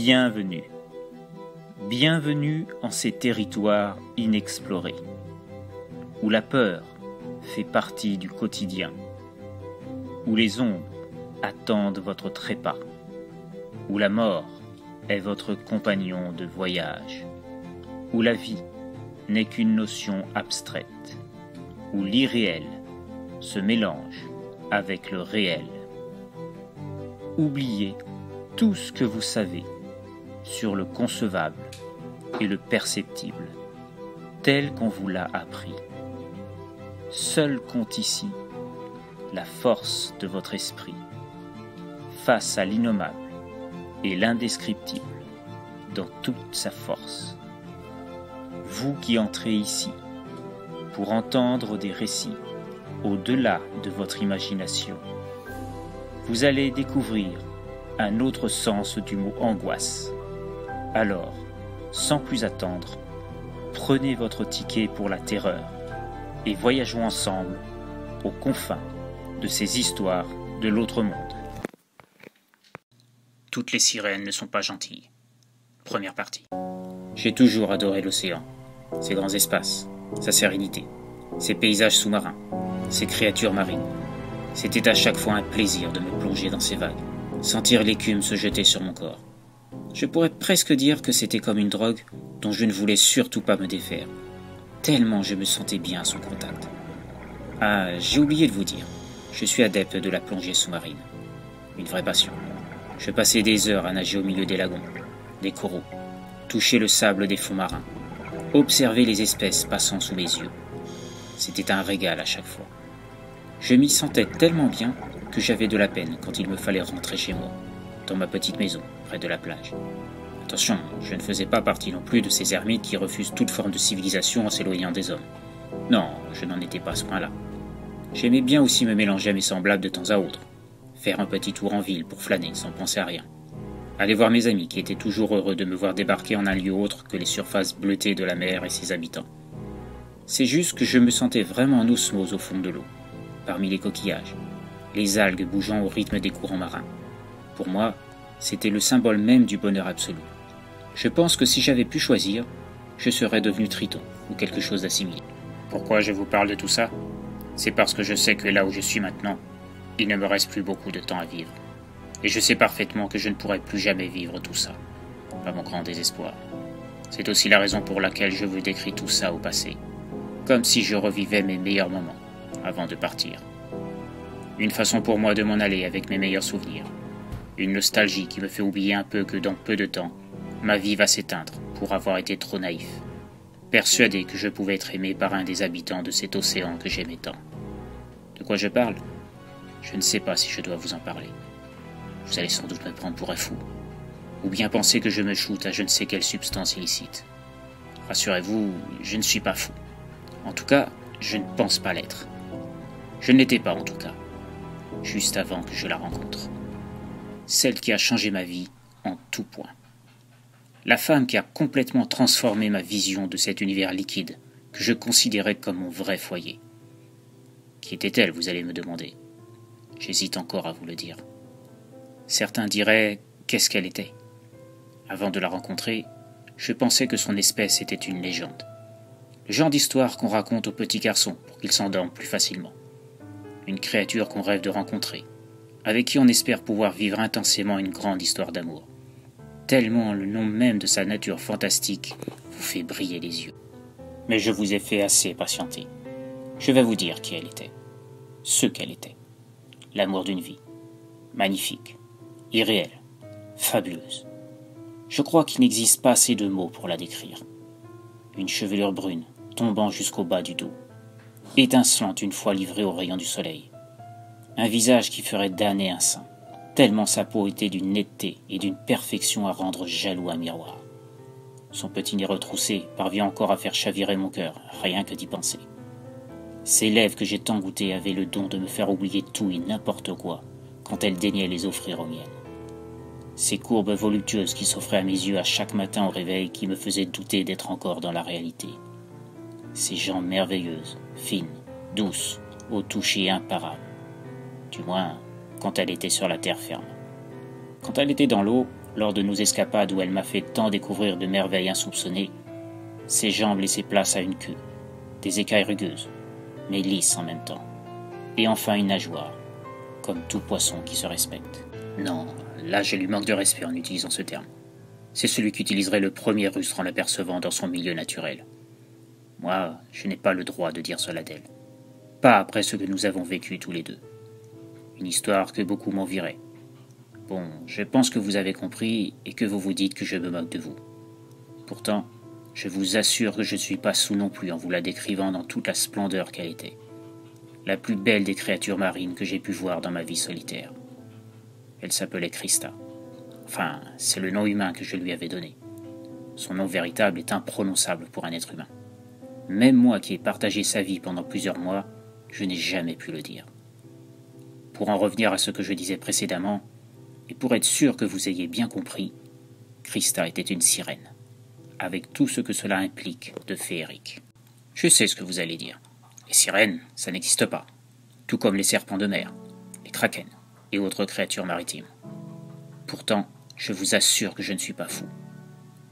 Bienvenue. Bienvenue en ces territoires inexplorés, où la peur fait partie du quotidien, où les ombres attendent votre trépas, où la mort est votre compagnon de voyage, où la vie n'est qu'une notion abstraite, où l'irréel se mélange avec le réel. Oubliez tout ce que vous savez sur le concevable et le perceptible, tel qu'on vous l'a appris. Seul compte ici la force de votre esprit, face à l'innommable et l'indescriptible dans toute sa force. Vous qui entrez ici pour entendre des récits au-delà de votre imagination, vous allez découvrir un autre sens du mot angoisse. Alors, sans plus attendre, prenez votre ticket pour la terreur et voyageons ensemble aux confins de ces histoires de l'autre monde. Toutes les sirènes ne sont pas gentilles. Première partie. J'ai toujours adoré l'océan, ses grands espaces, sa sérénité, ses paysages sous-marins, ses créatures marines. C'était à chaque fois un plaisir de me plonger dans ces vagues, sentir l'écume se jeter sur mon corps. Je pourrais presque dire que c'était comme une drogue dont je ne voulais surtout pas me défaire, tellement je me sentais bien à son contact. Ah, j'ai oublié de vous dire, je suis adepte de la plongée sous-marine. Une vraie passion. Je passais des heures à nager au milieu des lagons, des coraux, toucher le sable des fonds marins, observer les espèces passant sous mes yeux. C'était un régal à chaque fois. Je m'y sentais tellement bien que j'avais de la peine quand il me fallait rentrer chez moi, dans ma petite maison, près de la plage. Attention, je ne faisais pas partie non plus de ces ermites qui refusent toute forme de civilisation en s'éloignant des hommes. Non, je n'en étais pas à ce point-là. J'aimais bien aussi me mélanger à mes semblables de temps à autre, faire un petit tour en ville pour flâner sans penser à rien. Aller voir mes amis qui étaient toujours heureux de me voir débarquer en un lieu autre que les surfaces bleutées de la mer et ses habitants. C'est juste que je me sentais vraiment en osmose au fond de l'eau, parmi les coquillages, les algues bougeant au rythme des courants marins. Pour moi, c'était le symbole même du bonheur absolu. Je pense que si j'avais pu choisir, je serais devenu Triton ou quelque chose d'assimilé. Pourquoi je vous parle de tout ça? C'est parce que je sais que là où je suis maintenant, il ne me reste plus beaucoup de temps à vivre. Et je sais parfaitement que je ne pourrai plus jamais vivre tout ça, à mon grand désespoir. C'est aussi la raison pour laquelle je vous décris tout ça au passé, comme si je revivais mes meilleurs moments avant de partir. Une façon pour moi de m'en aller avec mes meilleurs souvenirs. Une nostalgie qui me fait oublier un peu que dans peu de temps, ma vie va s'éteindre pour avoir été trop naïf, persuadé que je pouvais être aimé par un des habitants de cet océan que j'aimais tant. De quoi je parle? Je ne sais pas si je dois vous en parler. Vous allez sans doute me prendre pour un fou, ou bien penser que je me shoote à je ne sais quelle substance illicite. Rassurez-vous, je ne suis pas fou. En tout cas, je ne pense pas l'être. Je ne l'étais pas en tout cas, juste avant que je la rencontre. Celle qui a changé ma vie en tout point. La femme qui a complètement transformé ma vision de cet univers liquide que je considérais comme mon vrai foyer. Qui était-elle, vous allez me demander? J'hésite encore à vous le dire. Certains diraient qu'est-ce qu'elle était. Avant de la rencontrer, je pensais que son espèce était une légende. Le genre d'histoire qu'on raconte aux petits garçons pour qu'ils s'endorment plus facilement. Une créature qu'on rêve de rencontrer, avec qui on espère pouvoir vivre intensément une grande histoire d'amour. Tellement le nom même de sa nature fantastique vous fait briller les yeux. Mais je vous ai fait assez patienter. Je vais vous dire qui elle était. Ce qu'elle était. L'amour d'une vie. Magnifique. Irréelle. Fabuleuse. Je crois qu'il n'existe pas assez de mots pour la décrire. Une chevelure brune, tombant jusqu'au bas du dos. Étincelante une fois livrée aux rayons du soleil. Un visage qui ferait damner un saint, tellement sa peau était d'une netteté et d'une perfection à rendre jaloux un miroir. Son petit nez retroussé parvient encore à faire chavirer mon cœur, rien que d'y penser. Ses lèvres que j'ai tant goûtées avaient le don de me faire oublier tout et n'importe quoi, quand elle daignait les offrir aux miennes. Ces courbes voluptueuses qui s'offraient à mes yeux à chaque matin au réveil qui me faisaient douter d'être encore dans la réalité. Ces jambes merveilleuses, fines, douces, au toucher imparable. Du moins, quand elle était sur la terre ferme. Quand elle était dans l'eau, Lors de nos escapades où elle m'a fait tant découvrir de merveilles insoupçonnées, ses jambes laissaient place à une queue, des écailles rugueuses, mais lisses en même temps, et enfin une nageoire, comme tout poisson qui se respecte. Non, là je lui manque de respect en utilisant ce terme. C'est celui qu'utiliserait le premier rustre en l'apercevant dans son milieu naturel. Moi, je n'ai pas le droit de dire cela d'elle. Pas après ce que nous avons vécu tous les deux. Une histoire que beaucoup m'envieraient. Bon, je pense que vous avez compris et que vous vous dites que je me moque de vous. Pourtant, je vous assure que je ne suis pas sous non plus en vous la décrivant dans toute la splendeur qu'elle était. La plus belle des créatures marines que j'ai pu voir dans ma vie solitaire. Elle s'appelait Christa. Enfin, c'est le nom humain que je lui avais donné. Son nom véritable est imprononçable pour un être humain. Même moi qui ai partagé sa vie pendant plusieurs mois, je n'ai jamais pu le dire. Pour en revenir à ce que je disais précédemment, et pour être sûr que vous ayez bien compris, Christa était une sirène, avec tout ce que cela implique de féerique. Je sais ce que vous allez dire. Les sirènes, ça n'existe pas, tout comme les serpents de mer, les krakens et autres créatures maritimes. Pourtant, je vous assure que je ne suis pas fou.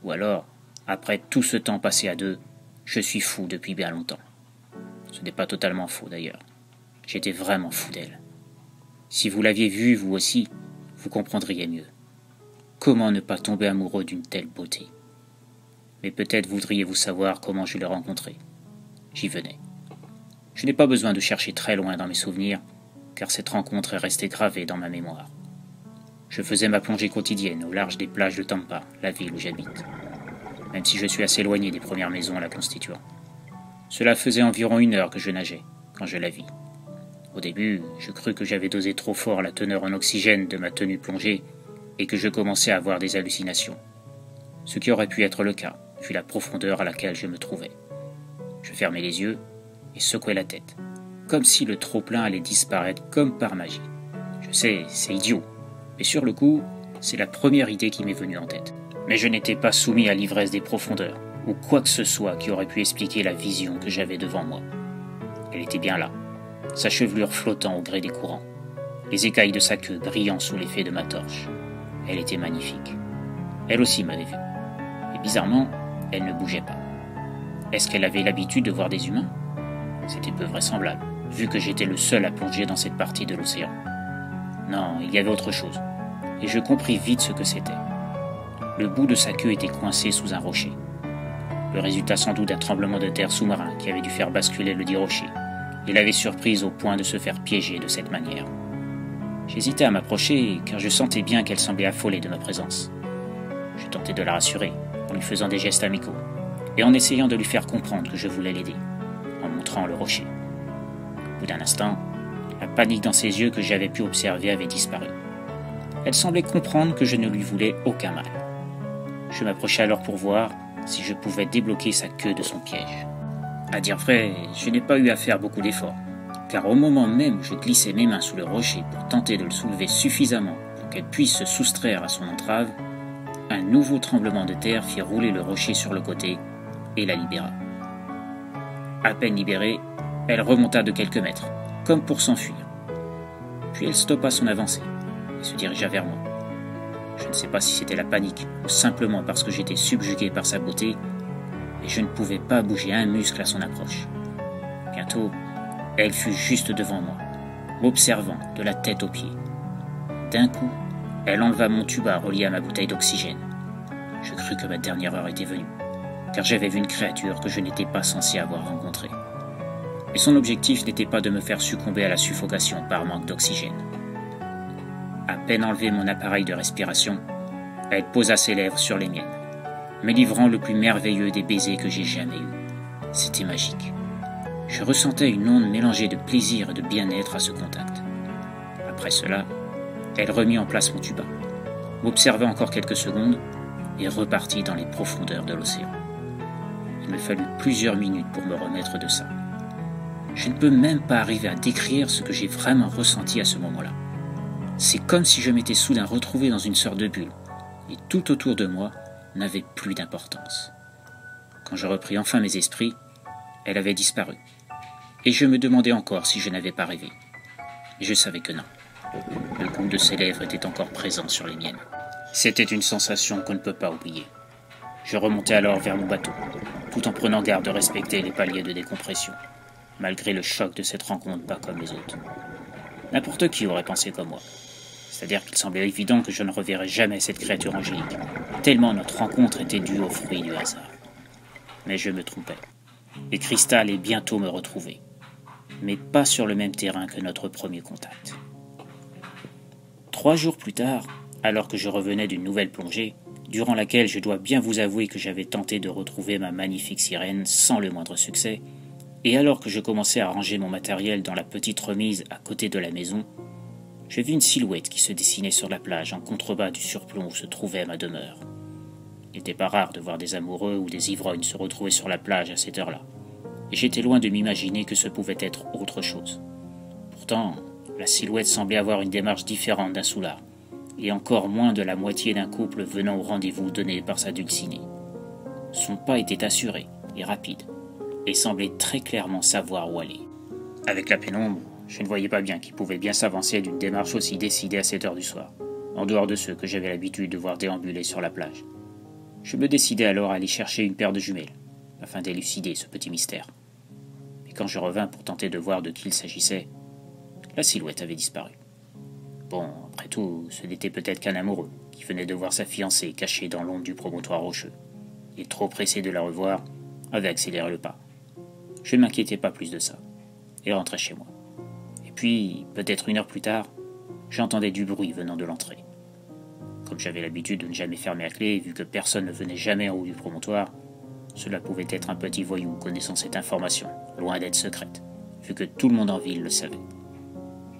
Ou alors, après tout ce temps passé à deux, je suis fou depuis bien longtemps. Ce n'est pas totalement faux d'ailleurs. J'étais vraiment fou d'elle. Si vous l'aviez vue vous aussi, vous comprendriez mieux. Comment ne pas tomber amoureux d'une telle beauté? Mais peut-être voudriez-vous savoir comment je l'ai rencontrée. J'y venais. Je n'ai pas besoin de chercher très loin dans mes souvenirs, car cette rencontre est restée gravée dans ma mémoire. Je faisais ma plongée quotidienne au large des plages de Tampa, la ville où j'habite, même si je suis assez éloigné des premières maisons la constituant. Cela faisait environ 1 heure que je nageais, quand je la vis. Au début, je crus que j'avais dosé trop fort la teneur en oxygène de ma tenue plongée et que je commençais à avoir des hallucinations. Ce qui aurait pu être le cas, vu la profondeur à laquelle je me trouvais. Je fermais les yeux et secouais la tête, comme si le trop-plein allait disparaître comme par magie. Je sais, c'est idiot, mais sur le coup, c'est la première idée qui m'est venue en tête. Mais je n'étais pas soumis à l'ivresse des profondeurs, ou quoi que ce soit qui aurait pu expliquer la vision que j'avais devant moi. Elle était bien là, sa chevelure flottant au gré des courants, les écailles de sa queue brillant sous l'effet de ma torche. Elle était magnifique. Elle aussi m'avait vu. Et bizarrement, elle ne bougeait pas. Est-ce qu'elle avait l'habitude de voir des humains? C'était peu vraisemblable, vu que j'étais le seul à plonger dans cette partie de l'océan. Non, il y avait autre chose, et je compris vite ce que c'était. Le bout de sa queue était coincé sous un rocher. Le résultat sans doute d'un tremblement de terre sous-marin qui avait dû faire basculer le dit rocher, et l'avait surprise au point de se faire piéger de cette manière. J'hésitais à m'approcher car je sentais bien qu'elle semblait affolée de ma présence. Je tentais de la rassurer en lui faisant des gestes amicaux et en essayant de lui faire comprendre que je voulais l'aider, en montrant le rocher. Au bout d'un instant, la panique dans ses yeux que j'avais pu observer avait disparu. Elle semblait comprendre que je ne lui voulais aucun mal. Je m'approchai alors pour voir si je pouvais débloquer sa queue de son piège. À dire vrai, je n'ai pas eu à faire beaucoup d'efforts, car au moment même où je glissais mes mains sous le rocher pour tenter de le soulever suffisamment pour qu'elle puisse se soustraire à son entrave, un nouveau tremblement de terre fit rouler le rocher sur le côté et la libéra. À peine libérée, elle remonta de quelques mètres, comme pour s'enfuir. Puis elle stoppa son avancée et se dirigea vers moi. Je ne sais pas si c'était la panique ou simplement parce que j'étais subjugué par sa beauté, mais je ne pouvais pas bouger un muscle à son approche. Bientôt, elle fut juste devant moi, m'observant de la tête aux pieds. D'un coup, elle enleva mon tuba relié à ma bouteille d'oxygène. Je crus que ma dernière heure était venue, car j'avais vu une créature que je n'étais pas censé avoir rencontrée. Et son objectif n'était pas de me faire succomber à la suffocation par manque d'oxygène. À peine enlevé mon appareil de respiration, elle posa ses lèvres sur les miennes, me livrant le plus merveilleux des baisers que j'ai jamais eu. C'était magique. Je ressentais une onde mélangée de plaisir et de bien-être à ce contact. Après cela, elle remit en place mon tuba, m'observa encore quelques secondes et repartit dans les profondeurs de l'océan. Il me fallut plusieurs minutes pour me remettre de ça. Je ne peux même pas arriver à décrire ce que j'ai vraiment ressenti à ce moment-là. C'est comme si je m'étais soudain retrouvé dans une sorte de bulle, et tout autour de moi n'avait plus d'importance. Quand je repris enfin mes esprits, elle avait disparu, et je me demandais encore si je n'avais pas rêvé. Et je savais que non. Le goût de ses lèvres était encore présent sur les miennes. C'était une sensation qu'on ne peut pas oublier. Je remontais alors vers mon bateau, tout en prenant garde de respecter les paliers de décompression, malgré le choc de cette rencontre pas comme les autres. N'importe qui aurait pensé comme moi. C'est-à-dire qu'il semblait évident que je ne reverrais jamais cette créature angélique, tellement notre rencontre était due au fruit du hasard. Mais je me trompais, et Krista allait bientôt me retrouver, mais pas sur le même terrain que notre premier contact. 3 jours plus tard, alors que je revenais d'une nouvelle plongée, durant laquelle je dois bien vous avouer que j'avais tenté de retrouver ma magnifique sirène sans le moindre succès, et alors que je commençais à ranger mon matériel dans la petite remise à côté de la maison, je vis une silhouette qui se dessinait sur la plage en contrebas du surplomb où se trouvait ma demeure. Il n'était pas rare de voir des amoureux ou des ivrognes se retrouver sur la plage à cette heure-là, et j'étais loin de m'imaginer que ce pouvait être autre chose. Pourtant, la silhouette semblait avoir une démarche différente d'un soulard, et encore moins de la moitié d'un couple venant au rendez-vous donné par sa dulcinée. Son pas était assuré et rapide, et semblait très clairement savoir où aller. Avec la pénombre, je ne voyais pas bien qui pouvait bien s'avancer d'une démarche aussi décidée à cette heure du soir, en dehors de ceux que j'avais l'habitude de voir déambuler sur la plage. Je me décidai alors à aller chercher une paire de jumelles, afin d'élucider ce petit mystère. Mais quand je revins pour tenter de voir de qui il s'agissait, la silhouette avait disparu. Bon, après tout, ce n'était peut-être qu'un amoureux qui venait de voir sa fiancée cachée dans l'ombre du promontoire rocheux, et trop pressé de la revoir, avait accéléré le pas. Je ne m'inquiétais pas plus de ça, et rentrai chez moi. Et puis, peut-être 1 heure plus tard, j'entendais du bruit venant de l'entrée. Comme j'avais l'habitude de ne jamais fermer à clé, vu que personne ne venait jamais en haut du promontoire, cela pouvait être un petit voyou connaissant cette information, loin d'être secrète, vu que tout le monde en ville le savait.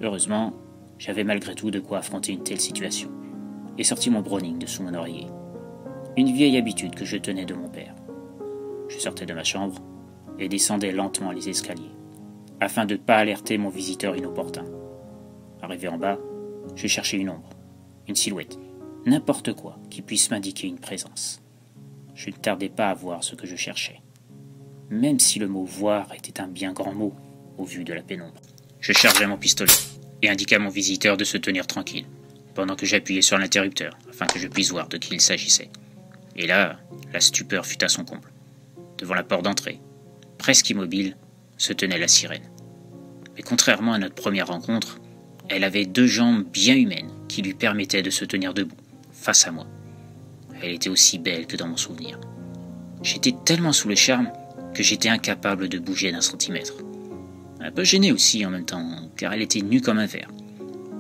Heureusement, j'avais malgré tout de quoi affronter une telle situation, et sortis mon Browning de sous mon oreiller. Une vieille habitude que je tenais de mon père. Je sortais de ma chambre et descendais lentement les escaliers, afin de ne pas alerter mon visiteur inopportun. Arrivé en bas, je cherchais une ombre, une silhouette, n'importe quoi qui puisse m'indiquer une présence. Je ne tardais pas à voir ce que je cherchais, même si le mot « voir » était un bien grand mot au vu de la pénombre. Je chargeai mon pistolet et indiqua à mon visiteur de se tenir tranquille, pendant que j'appuyais sur l'interrupteur, afin que je puisse voir de qui il s'agissait. Et là, la stupeur fut à son comble. Devant la porte d'entrée, presque immobile, se tenait la sirène. Mais contrairement à notre première rencontre, elle avait 2 jambes bien humaines qui lui permettaient de se tenir debout, face à moi. Elle était aussi belle que dans mon souvenir. J'étais tellement sous le charme que j'étais incapable de bouger d'un centimètre. Un peu gêné aussi en même temps, car elle était nue comme un verre,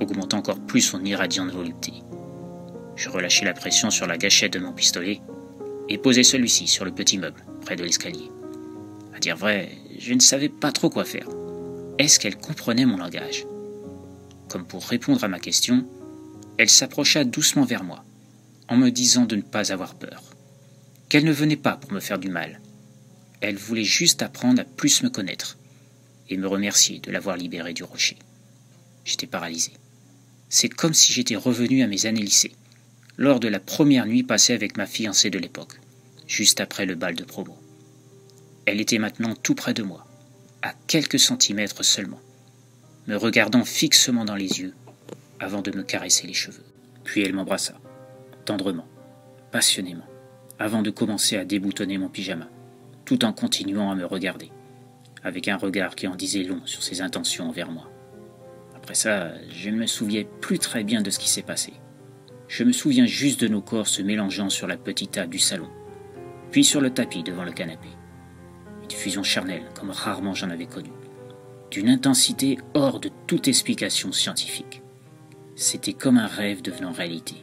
augmentant encore plus son irradiante volupté. Je relâchai la pression sur la gâchette de mon pistolet et posai celui-ci sur le petit meuble, près de l'escalier. À dire vrai, je ne savais pas trop quoi faire. Est-ce qu'elle comprenait mon langage? Comme pour répondre à ma question, elle s'approcha doucement vers moi, en me disant de ne pas avoir peur, qu'elle ne venait pas pour me faire du mal. Elle voulait juste apprendre à plus me connaître, et me remercier de l'avoir libérée du rocher. J'étais paralysé. C'est comme si j'étais revenu à mes années lycée, lors de la première nuit passée avec ma fiancée de l'époque, juste après le bal de promo. Elle était maintenant tout près de moi, à quelques centimètres seulement, me regardant fixement dans les yeux, avant de me caresser les cheveux. Puis elle m'embrassa, tendrement, passionnément, avant de commencer à déboutonner mon pyjama, tout en continuant à me regarder, avec un regard qui en disait long sur ses intentions envers moi. Après ça, je ne me souviens plus très bien de ce qui s'est passé. Je me souviens juste de nos corps se mélangeant sur la petite table du salon, puis sur le tapis devant le canapé. Une fusion charnelle comme rarement j'en avais connu, d'une intensité hors de toute explication scientifique. C'était comme un rêve devenant réalité.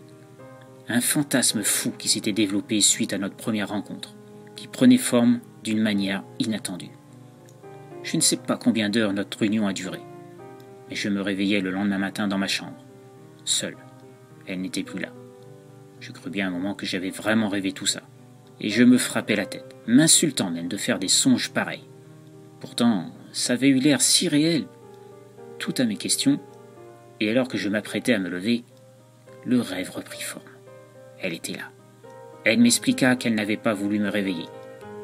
Un fantasme fou qui s'était développé suite à notre première rencontre, qui prenait forme d'une manière inattendue. Je ne sais pas combien d'heures notre union a duré, mais je me réveillai le lendemain matin dans ma chambre, seul. Elle n'était plus là. Je crus bien un moment que j'avais vraiment rêvé tout ça, et je me frappais la tête, m'insultant même de faire des songes pareils. Pourtant, ça avait eu l'air si réel. Tout à mes questions, et alors que je m'apprêtais à me lever, le rêve reprit forme. Elle était là. Elle m'expliqua qu'elle n'avait pas voulu me réveiller,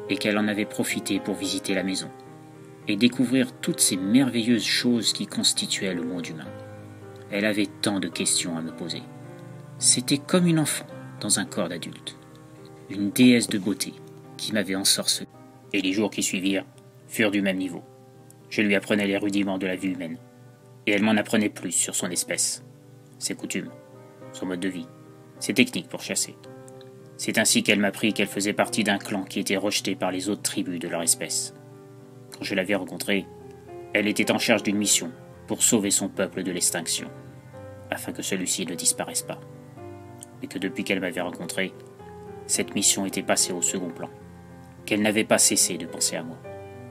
et qu'elle en avait profité pour visiter la maison, et découvrir toutes ces merveilleuses choses qui constituaient le monde humain. Elle avait tant de questions à me poser. C'était comme une enfant, dans un corps d'adulte. Une déesse de beauté qui m'avait ensorcelé. Et les jours qui suivirent furent du même niveau. Je lui apprenais les rudiments de la vie humaine, et elle m'en apprenait plus sur son espèce, ses coutumes, son mode de vie, ses techniques pour chasser. C'est ainsi qu'elle m'apprit qu'elle faisait partie d'un clan qui était rejeté par les autres tribus de leur espèce. Quand je l'avais rencontrée, elle était en charge d'une mission pour sauver son peuple de l'extinction, afin que celui-ci ne disparaisse pas. Et que depuis qu'elle m'avait rencontré, cette mission était passée au second plan, qu'elle n'avait pas cessé de penser à moi,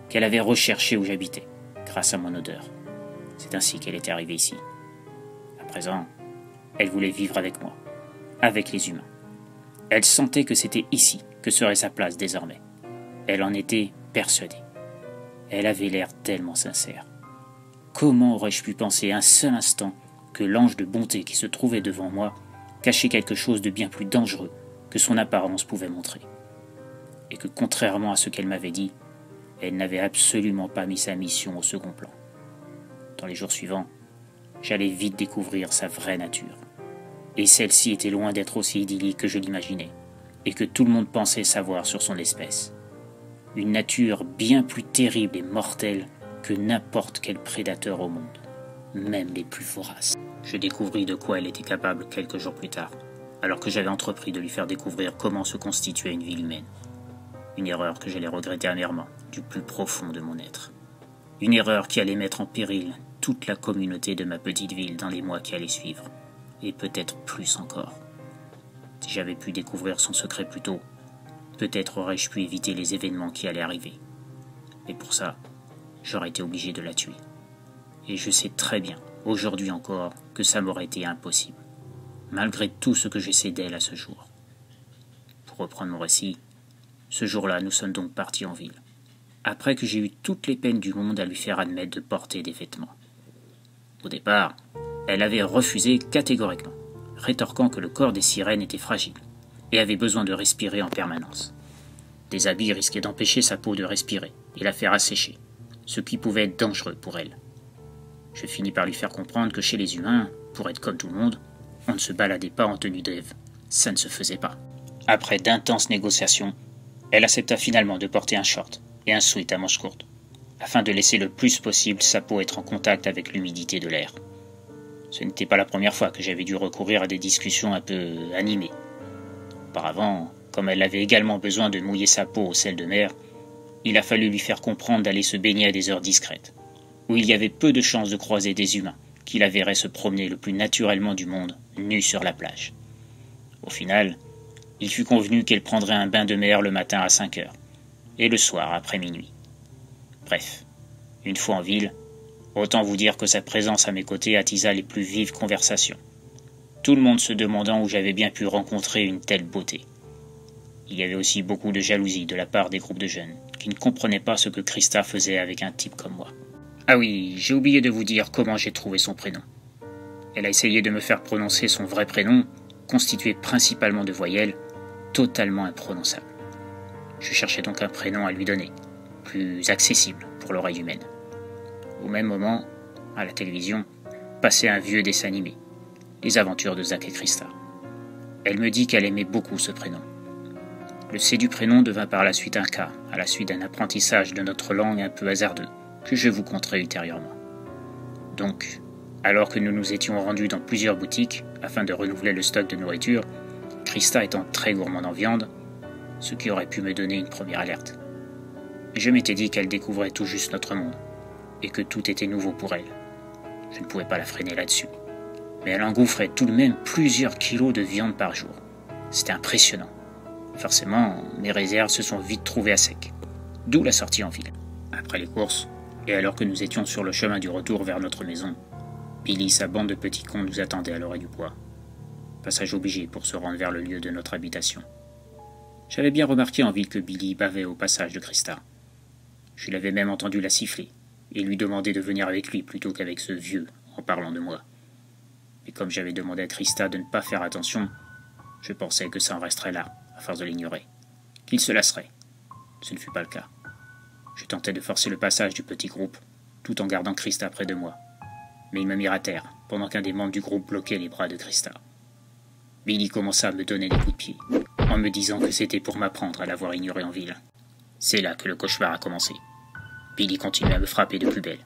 qu'elle avait recherché où j'habitais, grâce à mon odeur. C'est ainsi qu'elle était arrivée ici. À présent, elle voulait vivre avec moi, avec les humains. Elle sentait que c'était ici que serait sa place désormais. Elle en était persuadée. Elle avait l'air tellement sincère. Comment aurais-je pu penser un seul instant que l'ange de bonté qui se trouvait devant moi cachait quelque chose de bien plus dangereux que son apparence pouvait montrer, et que contrairement à ce qu'elle m'avait dit, elle n'avait absolument pas mis sa mission au second plan. Dans les jours suivants, j'allais vite découvrir sa vraie nature, et celle-ci était loin d'être aussi idyllique que je l'imaginais, et que tout le monde pensait savoir sur son espèce. Une nature bien plus terrible et mortelle que n'importe quel prédateur au monde, même les plus voraces. Je découvris de quoi elle était capable quelques jours plus tard, alors que j'avais entrepris de lui faire découvrir comment se constituait une vie humaine. Une erreur que j'allais regretter amèrement, du plus profond de mon être. Une erreur qui allait mettre en péril toute la communauté de ma petite ville dans les mois qui allaient suivre, et peut-être plus encore. Si j'avais pu découvrir son secret plus tôt, peut-être aurais-je pu éviter les événements qui allaient arriver. Mais pour ça, j'aurais été obligé de la tuer. Et je sais très bien, aujourd'hui encore, que ça m'aurait été impossible, malgré tout ce que je sais d'elle à ce jour. Pour reprendre mon récit, ce jour-là, nous sommes donc partis en ville, après que j'ai eu toutes les peines du monde à lui faire admettre de porter des vêtements. Au départ, elle avait refusé catégoriquement, rétorquant que le corps des sirènes était fragile et avait besoin de respirer en permanence. Des habits risquaient d'empêcher sa peau de respirer et la faire assécher, ce qui pouvait être dangereux pour elle. Je finis par lui faire comprendre que chez les humains, pour être comme tout le monde, on ne se baladait pas en tenue d'Ève. Ça ne se faisait pas. Après d'intenses négociations, elle accepta finalement de porter un short et un sweat à manches courtes, afin de laisser le plus possible sa peau être en contact avec l'humidité de l'air. Ce n'était pas la première fois que j'avais dû recourir à des discussions un peu animées. Auparavant, comme elle avait également besoin de mouiller sa peau au sel de mer, il a fallu lui faire comprendre d'aller se baigner à des heures discrètes, où il y avait peu de chances de croiser des humains qui la verraient se promener le plus naturellement du monde, nue sur la plage. Au final, il fut convenu qu'elle prendrait un bain de mer le matin à 5 heures, et le soir après minuit. Bref, une fois en ville, autant vous dire que sa présence à mes côtés attisa les plus vives conversations, tout le monde se demandant où j'avais bien pu rencontrer une telle beauté. Il y avait aussi beaucoup de jalousie de la part des groupes de jeunes, qui ne comprenaient pas ce que Christa faisait avec un type comme moi. Ah oui, j'ai oublié de vous dire comment j'ai trouvé son prénom. Elle a essayé de me faire prononcer son vrai prénom, constitué principalement de voyelles, totalement imprononçables. Je cherchais donc un prénom à lui donner, plus accessible pour l'oreille humaine. Au même moment, à la télévision, passait un vieux dessin animé, Les aventures de Zach et Christa. Elle me dit qu'elle aimait beaucoup ce prénom. Le C du prénom devint par la suite un K, à la suite d'un apprentissage de notre langue un peu hasardeux, que je vous conterai ultérieurement. Donc, alors que nous nous étions rendus dans plusieurs boutiques afin de renouveler le stock de nourriture, Christa étant très gourmande en viande, ce qui aurait pu me donner une première alerte. Je m'étais dit qu'elle découvrait tout juste notre monde, et que tout était nouveau pour elle. Je ne pouvais pas la freiner là-dessus. Mais elle engouffrait tout de même plusieurs kilos de viande par jour. C'était impressionnant. Forcément, mes réserves se sont vite trouvées à sec. D'où la sortie en ville. Après les courses, et alors que nous étions sur le chemin du retour vers notre maison, Billy et sa bande de petits cons nous attendaient à l'orée du bois. Passage obligé pour se rendre vers le lieu de notre habitation. J'avais bien remarqué en ville que Billy bavait au passage de Christa. Je l'avais même entendu la siffler, et lui demander de venir avec lui plutôt qu'avec ce vieux, en parlant de moi. Et comme j'avais demandé à Christa de ne pas faire attention, je pensais que ça en resterait là, à force de l'ignorer, qu'il se lasserait. Ce ne fut pas le cas. Je tentais de forcer le passage du petit groupe, tout en gardant Christa près de moi. Mais ils me mirent à terre, pendant qu'un des membres du groupe bloquait les bras de Christa. Billy commença à me donner des coups de pied, en me disant que c'était pour m'apprendre à l'avoir ignoré en ville. C'est là que le cauchemar a commencé. Billy continuait à me frapper de plus belle.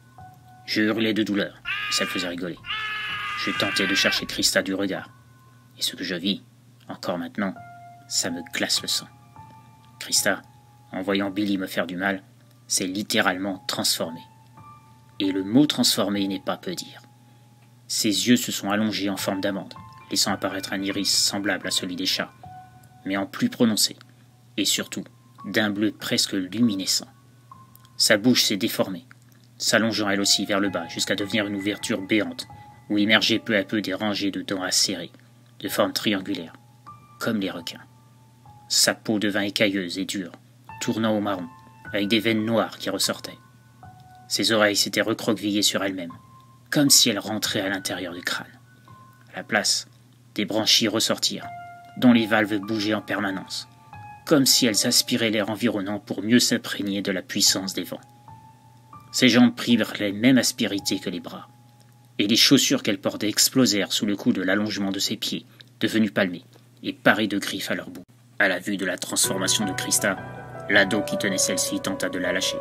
Je hurlais de douleur, et ça le faisait rigoler. Je tentais de chercher Krista du regard. Et ce que je vis, encore maintenant, ça me glace le sang. Krista, en voyant Billy me faire du mal, s'est littéralement transformée. Et le mot transformé n'est pas peu dire. Ses yeux se sont allongés en forme d'amande, laissant apparaître un iris semblable à celui des chats, mais en plus prononcé, et surtout d'un bleu presque luminescent. Sa bouche s'est déformée, s'allongeant elle aussi vers le bas jusqu'à devenir une ouverture béante, où émergeaient peu à peu des rangées de dents acérées, de forme triangulaire, comme les requins. Sa peau devint écailleuse et dure, tournant au marron, avec des veines noires qui ressortaient. Ses oreilles s'étaient recroquevillées sur elles-mêmes, comme si elles rentraient à l'intérieur du crâne. À la place, des branchies ressortirent, dont les valves bougeaient en permanence, comme si elles aspiraient l'air environnant pour mieux s'imprégner de la puissance des vents. Ses jambes prirent la même aspérité que les bras, et les chaussures qu'elle portait explosèrent sous le coup de l'allongement de ses pieds, devenus palmés et parés de griffes à leur bout. À la vue de la transformation de Krista, l'ado qui tenait celle-ci tenta de la lâcher,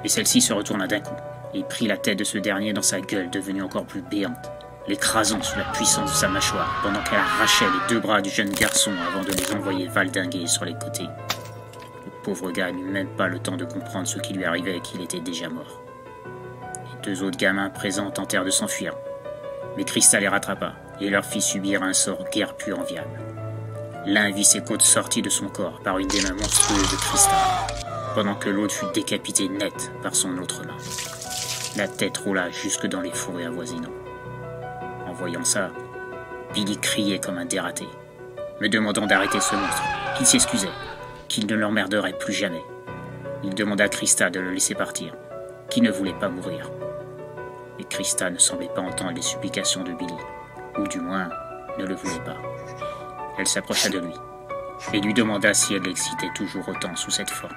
et celle-ci se retourna d'un coup et prit la tête de ce dernier dans sa gueule devenue encore plus béante, l'écrasant sous la puissance de sa mâchoire pendant qu'elle arrachait les deux bras du jeune garçon avant de les envoyer valdinguer sur les côtés. Le pauvre gars n'eut même pas le temps de comprendre ce qui lui arrivait et qu'il était déjà mort. Les deux autres gamins présents tentèrent de s'enfuir, mais Krista les rattrapa et leur fit subir un sort guère plus enviable. L'un vit ses côtes sorties de son corps par une des mains monstrueuses de Krista, pendant que l'autre fut décapité net par son autre main. La tête roula jusque dans les fourrés avoisinants. En voyant ça, Billy criait comme un dératé, me demandant d'arrêter ce monstre, qu'il s'excusait, qu'il ne l'emmerderait plus jamais. Il demanda à Krista de le laisser partir, qu'il ne voulait pas mourir. Et Krista ne semblait pas entendre les supplications de Billy, ou du moins ne le voulait pas. Elle s'approcha de lui et lui demanda si elle l'excitait toujours autant sous cette forme,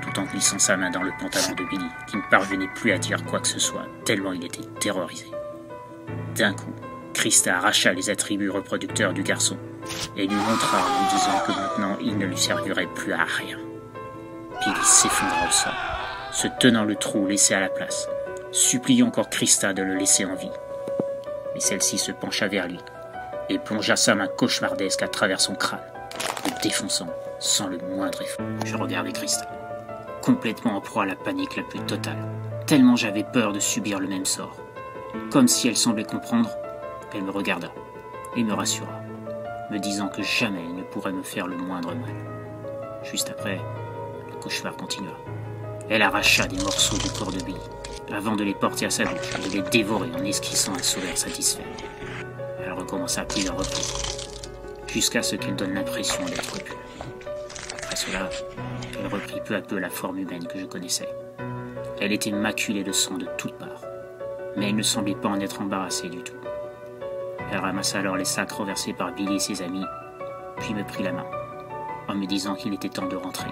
tout en glissant sa main dans le pantalon de Billy, qui ne parvenait plus à dire quoi que ce soit, tellement il était terrorisé. D'un coup, Krista arracha les attributs reproducteurs du garçon et lui montra en lui disant que maintenant il ne lui servirait plus à rien. Billy s'effondra au sol, se tenant le trou laissé à la place, suppliant encore Krista de le laisser en vie. Mais celle-ci se pencha vers lui et plongea sa main cauchemardesque à travers son crâne, le défonçant sans le moindre effort. Je regardais Krista, complètement en proie à la panique la plus totale, tellement j'avais peur de subir le même sort. Comme si elle semblait comprendre, elle me regarda et me rassura, me disant que jamais elle ne pourrait me faire le moindre mal. Juste après, le cauchemar continua. Elle arracha des morceaux du corps de Billy, avant de les porter à sa bouche et de les dévorer en esquissant un sourire satisfait. Elle recommença plusieurs reprises, jusqu'à ce qu'elle donne l'impression d'être pure. Après cela, elle reprit peu à peu la forme humaine que je connaissais. Elle était maculée de sang de toutes parts, mais elle ne semblait pas en être embarrassée du tout. Elle ramassa alors les sacs renversés par Billy et ses amis, puis me prit la main, en me disant qu'il était temps de rentrer,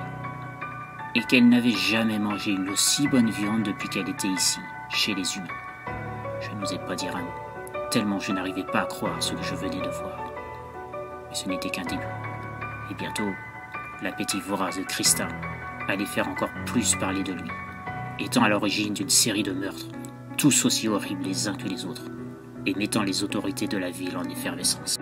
et qu'elle n'avait jamais mangé une aussi bonne viande depuis qu'elle était ici, chez les humains. Je n'osais pas dire un mot, tellement je n'arrivais pas à croire ce que je venais de voir. Mais ce n'était qu'un début, et bientôt, l'appétit vorace de Krista allait faire encore plus parler de lui, étant à l'origine d'une série de meurtres, tous aussi horribles les uns que les autres, et mettant les autorités de la ville en effervescence.